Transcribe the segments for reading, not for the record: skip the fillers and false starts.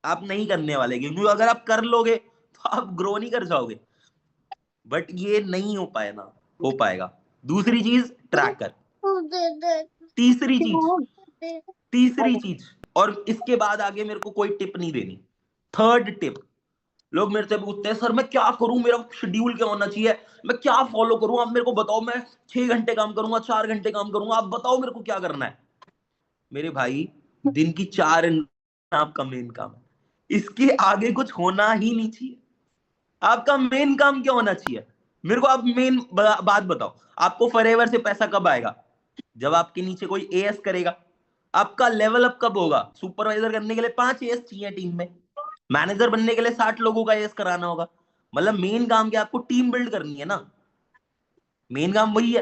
आप नहीं करने वाले, क्योंकि अगर आप कर लोगे तो आप ग्रो नहीं कर जाओगे। बट ये नहीं हो पाए ना, हो पाएगा। दूसरी चीज ट्रैकर। तीसरी चीज, तीसरी चीज, और इसके बाद आगे मेरे को कोई टिप नहीं देनी। थर्ड टिप, लोग मेरे से पूछते हैं सर मैं क्या करूं, मेरा शेड्यूल क्या होना चाहिए, मैं क्या फॉलो करूं, आप मेरे को बताओ, मैं 6 घंटे काम करूंगा, 4 घंटे काम करूंगा, आप बताओ मेरे को क्या करना है। मेरे भाई, दिन की 4 आपका मेन काम है, इसके आगे कुछ होना ही नहीं चाहिए। आपका मेन काम क्या होना चाहिए? मेरे को आप मेन बात बताओ। आपको फॉरएवर से पैसा कब आएगा? जब आपके नीचे कोई एएस करेगा। आपका लेवल अप कब होगा? सुपरवाइजर करने के लिए 5 एएस चाहिए टीम में, मैनेजर बनने के लिए 60 लोगों का एएस कराना होगा। मतलब मेन काम क्या, आपको टीम बिल्ड करनी है ना, मेन काम वही है।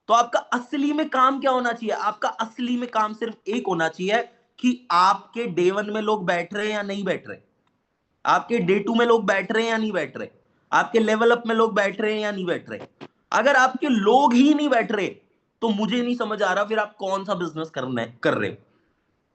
तो आपका असली में काम क्या होना चाहिए? आपका असली में काम सिर्फ एक होना चाहिए कि आपके डे 1 में लोग बैठ रहे हैं या नहीं बैठ रहे, आपके डे 2 में लोग बैठ रहे हैं या नहीं बैठ रहे, आपके लेवल अप में लोग बैठ रहे हैं या नहीं बैठ रहे। अगर आपके लोग ही नहीं बैठ रहे, तो मुझे नहीं समझ आ रहा फिर आप कौन सा बिजनेस कर रहे हो।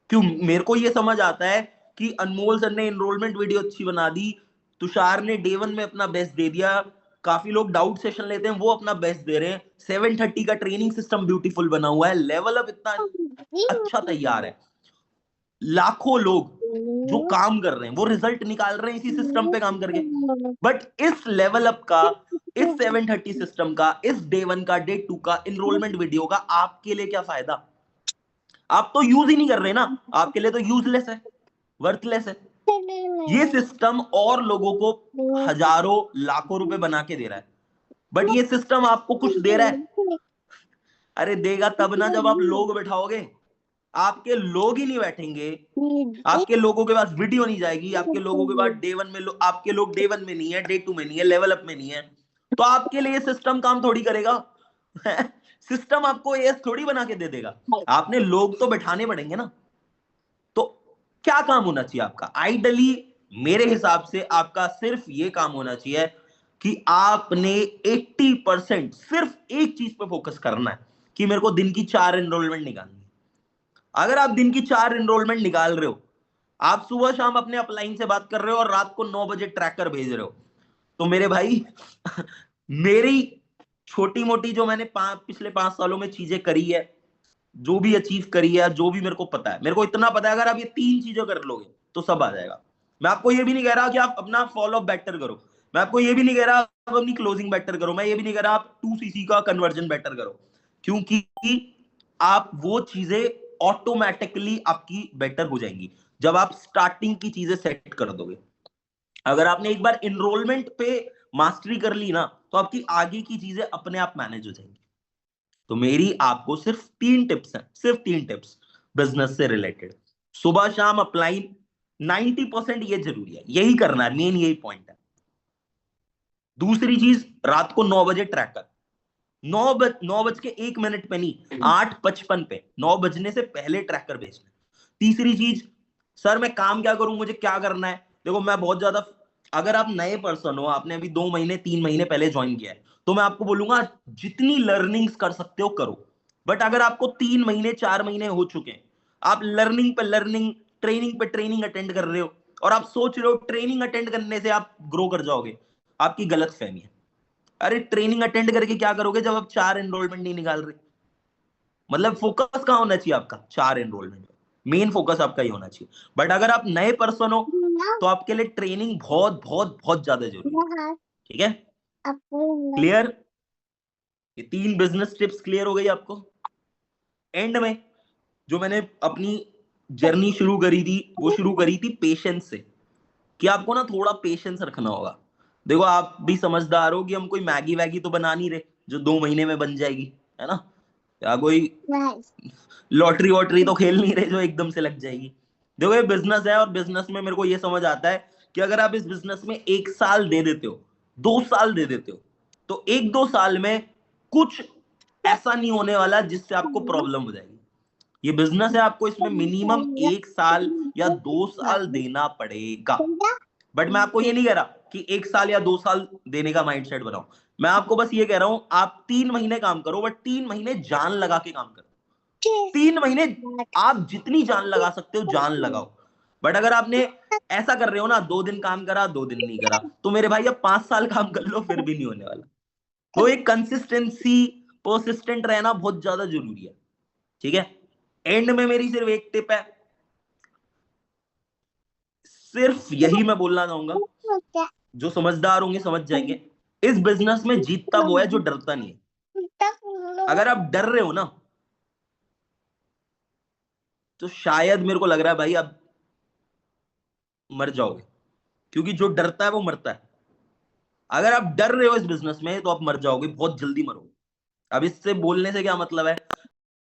क्यों? मेरे को ये समझ आता है कि अनमोल सर ने एनरोलमेंट वीडियो अच्छी बना दी, तुषार ने डे 1 में अपना बेस्ट दे दिया, काफी लोग डाउट सेशन लेते हैं वो अपना बेस्ट दे रहे हैं, 730 का ट्रेनिंग सिस्टम ब्यूटीफुल बना हुआ है, लेवल अप इतना अच्छा तैयार है, लाखों लोग जो काम कर रहे हैं वो रिजल्ट निकाल रहे हैं इसी सिस्टम पे काम करके। बट इस लेवल अप का, इस 730 सिस्टम का, इस डे 1 का, डे 2 का एनरोलमेंट वीडियो का आपके लिए क्या फायदा? आप तो यूज ही नहीं कर रहे ना, आपके लिए तो यूजलेस है, वर्थलेस है। ये सिस्टम और लोगों को हजारों लाखों रुपए बना के दे रहा है, बट ये सिस्टम आपको कुछ दे रहा है? अरे देगा तब ना जब आप लोग बैठाओगे। आपके लोग ही नहीं बैठेंगे, आपके लोगों के पास वीडियो नहीं जाएगी, आपके लोगों के पास डे 1 में आपके लोग डे 1 में नहीं है, डे 2 में नहीं है, लेवल अप में नहीं है, तो आपके लिए सिस्टम काम थोड़ी करेगा। सिस्टम आपको एस थोड़ी बना के दे देगा, आपने लोग तो बैठाने पड़ेंगे ना। तो क्या काम होना चाहिए आपका आइडली? मेरे हिसाब से आपका सिर्फ ये काम होना चाहिए कि आपने 80% सिर्फ एक चीज पे फोकस करना है कि मेरे को दिन की 4 एनरोलमेंट निकालनी है। अगर आप दिन की 4 एनरोलमेंट निकाल रहे हो, आप सुबह शाम अपने अपलाइन से बात कर रहे हो और रात को 9 बजे ट्रैकर भेज रहे हो, तो मेरे भाई मेरी छोटी मोटी जो मैंने पिछले 5 सालों में चीजें करी है, जो भी अचीव करी है, जो भी मेरे को पता है, मेरे को इतना पता है अगर आप ये 3 चीजें कर लोगे तो सब आ जाएगा। मैं आपको ये भी नहीं कह रहा कि आप अपना फॉलो अप बेटर करो, मैं आपको ये भी नहीं कह रहा आप अपनी क्लोजिंग बेटर करो, मैं ये भी नहीं कह रहा आप 2 सीसी का कन्वर्जन बेटर करो, क्योंकि आप वो चीजें ऑटोमेटिकली आपकी बेटर हो जाएंगी जब आप स्टार्टिंग की चीजें सेट कर दोगे। अगर आपने एक बार एनरोलमेंट पे मास्टरी कर ली ना, तो आपकी आगे की चीजें अपने आप मैनेज हो जाएंगी। तो मेरी आपको सिर्फ 3 टिप्स हैं, सिर्फ 3 टिप्स बिजनेस से रिलेटेड। सुबह शाम अपलाइन 90% ये जरूरी है, यही करना है, मेन यही पॉइंट है। दूसरी चीज, रात को 9 बजे ट्रैकर, 9 बज के 1 मिनट पे नहीं, 8:55 पे, 9 बजने से पहले ट्रैकर भेजना। तीसरी चीज, सर मैं काम क्या करूं, मुझे क्या करना है? देखो मैं बहुत ज्यादा, अगर आप नए पर्सन हो, आपने अभी 2 महीने 3 महीने पहले ज्वाइन किया है, तो मैं आपको बोलूंगा जितनी लर्निंग्स कर सकते हो करो। बट अगर आपको 3 महीने 4 महीने हो चुके हैं, आप लर्निंग पे लर्निंग, ट्रेनिंग पे ट्रेनिंग अटेंड कर रहे हो, और आप सोच रहे हो ट्रेनिंग अटेंड करने से आप ग्रो कर जाओगे, आपकी गलत फहमी है। अरे ट्रेनिंग अटेंड करके क्या करोगे जब आप 4 एनरोलमेंट नहीं निकाल रहे? मतलब फोकस कहाँ होना चाहिए आपका? 4 एनरोलमेंट, मेन फोकस आपका ही होना चाहिए। बट अगर आप नए पर्सन हो, तो आपके लिए ट्रेनिंग बहुत बहुत बहुत ज्यादा जरूरी है। ठीक है, क्लियर? ये 3 बिजनेस टिप्स क्लियर हो गई आपको। एंड में जो मैंने अपनी जर्नी शुरू करी थी, वो शुरू करी थी पेशेंस से, कि आपको ना थोड़ा पेशेंस रखना होगा। देखो आप भी समझदार हो कि हम कोई मैगी वैगी तो बना नहीं रहे जो 2 महीने में बन जाएगी, है ना? या कोई लॉटरी वॉटरी तो खेल नहीं रहे जो एकदम से लग जाएगी। देखो ये बिजनेस है, और बिजनेस में मेरे को ये समझ आता है कि अगर आप इस बिजनेस में 1 साल दे देते हो, 2 साल दे देते हो, तो 1-2 साल में कुछ ऐसा नहीं होने वाला जिससे आपको प्रॉब्लम हो जाएगी। ये बिजनेस है, आपको इसमें मिनिमम 1 साल या 2 साल देना पड़ेगा। बट मैं आपको ये नहीं कह रहा कि 1 साल या 2 साल देने का माइंडसेट बनाओ। मैं आपको बस ये कह रहा हूं आप 3 महीने काम करो, बट 3 महीने जान लगा के काम करो। 3 महीने आप जितनी जान लगा सकते हो जान लगाओ। बट अगर आपने ऐसा कर रहे हो ना, 2 दिन काम करा 2 दिन नहीं करा, तो मेरे भाई अब 5 साल काम कर लो फिर भी नहीं होने वाला। तो एक कंसिस्टेंसी, परसिस्टेंट रहना बहुत ज्यादा जरूरी है। ठीक है, एंड में मेरी सिर्फ एक टिप है, सिर्फ यही मैं बोलना चाहूंगा, जो समझदार होंगे समझ जाएंगे, इस बिजनेस में जीतता वो है जो डरता नहीं है। अगर आप डर रहे हो ना, तो शायद मेरे को लग रहा है भाई अब मर जाओगे, क्योंकि जो डरता है वो मरता है। अगर आप डर रहे हो इस बिजनेस में तो आप मर जाओगे, बहुत जल्दी मरोगे। अब इससे बोलने से क्या मतलब है,